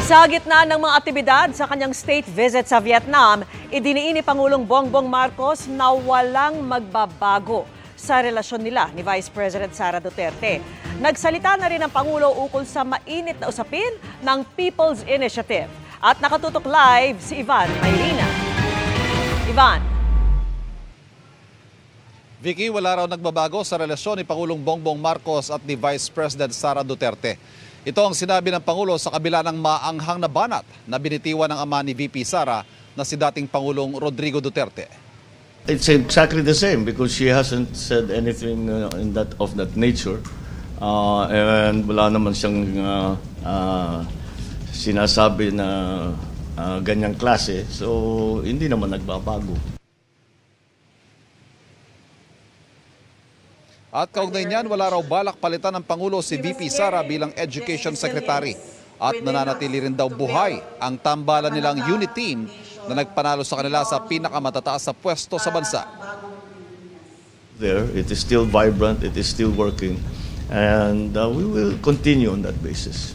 Sa gitna ng mga aktibidad sa kanyang state visit sa Vietnam, idiniin ni Pangulong Bongbong Marcos na walang magbabago sa relasyon nila ni Vice President Sara Duterte. Nagsalita na rin ang Pangulo ukol sa mainit na usapin ng People's Initiative. At nakatutok live si Ivan Mayrina. Ivan. Vicky, wala raw nagbabago sa relasyon ni Pangulong Bongbong Marcos at ni Vice President Sara Duterte. Ito ang sinabi ng Pangulo sa kabila ng maanghang na banat na binitiwan ng ama ni VP Sara na si dating Pangulong Rodrigo Duterte. It's exactly the same because she hasn't said anything of that nature. And wala naman siyang sinasabi na ganyang klase. So, hindi naman nagbabago. At kaugnay niyan, wala raw balak palitan ng Pangulo si VP Sara bilang Education Secretary. At nananatili rin daw buhay ang tambalan nilang unit team na nagpanalo sa kanila sa pinakamatataas sa pwesto sa bansa. It is still vibrant, it is still working, and we will continue on that basis.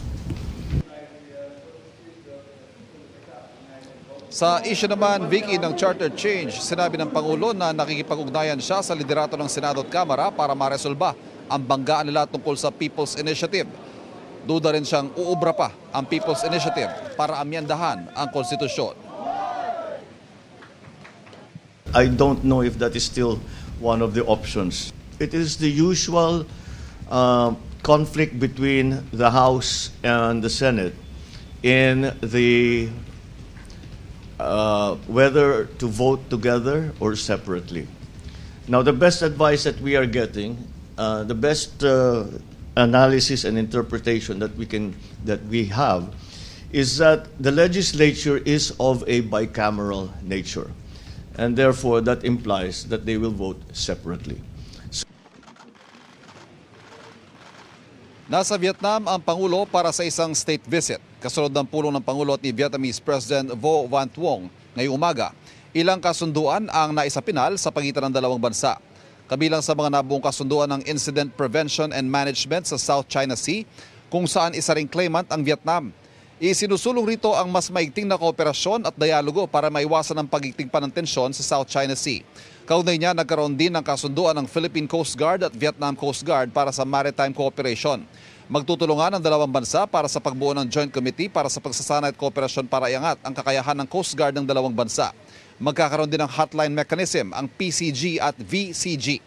Sa issue naman, Vicky, ng charter change, sinabi ng Pangulo na nakikipag-ugnayan siya sa liderato ng Senado at Kamara para maresolba ang banggaan nila tungkol sa People's Initiative. Duda rin siyang uubra pa ang People's Initiative para amyendahan ang konstitusyon. I don't know if that is still one of the options. It is the usual conflict between the House and the Senate in the whether to vote together or separately. Now, the best advice that we are getting, the best analysis and interpretation that we have, is that the legislature is of a bicameral nature, and therefore that implies that they will vote separately. Nasa Vietnam ang Pangulo para sa isang state visit. Kasunod ng pulong ng Pangulo at ni Vietnamese President Vo Van Thuong ngayong umaga. Ilang kasunduan ang naisapinal sa pagitan ng dalawang bansa. Kabilang sa mga nabuong kasunduan ng Incident Prevention and Management sa South China Sea, kung saan isa ring claimant ang Vietnam. Isinusulong rito ang mas maigting na kooperasyon at dialogo para maiwasan ang pagigting pa ng tensyon sa South China Sea. Kaugnay niya, nagkaroon din ng kasunduan ng Philippine Coast Guard at Vietnam Coast Guard para sa maritime cooperation. Magtutulungan ang dalawang bansa para sa pagbuo ng Joint Committee para sa pagsasanay at kooperasyon para iangat ang kakayahan ng Coast Guard ng dalawang bansa. Magkakaroon din ng hotline mechanism ang PCG at VCG.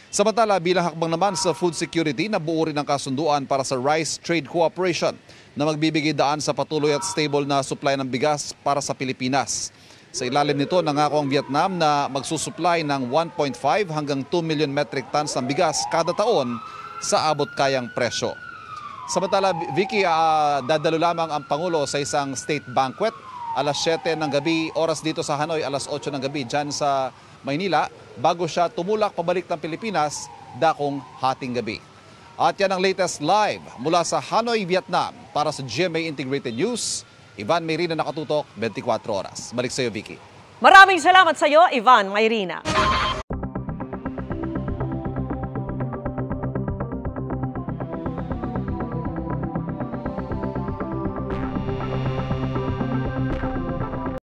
Samantala, bilang hakbang naman sa food security, nabuo rin ang kasunduan para sa Rice Trade Cooperation na magbibigay daan sa patuloy at stable na supply ng bigas para sa Pilipinas. Sa ilalim nito, nangako ang Vietnam na magsusupply ng 1.5 hanggang 2 million metric tons ng bigas kada taon sa abot kayang presyo. Samantala, Vicky, dadalo lamang ang Pangulo sa isang state banquet. Alas 7 ng gabi, oras dito sa Hanoi, alas 8 ng gabi dyan sa Maynila, bago siya tumulak pabalik ng Pilipinas, dakong hating gabi. At yan ang latest live mula sa Hanoi, Vietnam. Para sa GMA Integrated News, Ivan Mayrina, nakatutok, 24 oras. Balik sa iyo, Vicky. Maraming salamat sa iyo, Ivan Mayrina.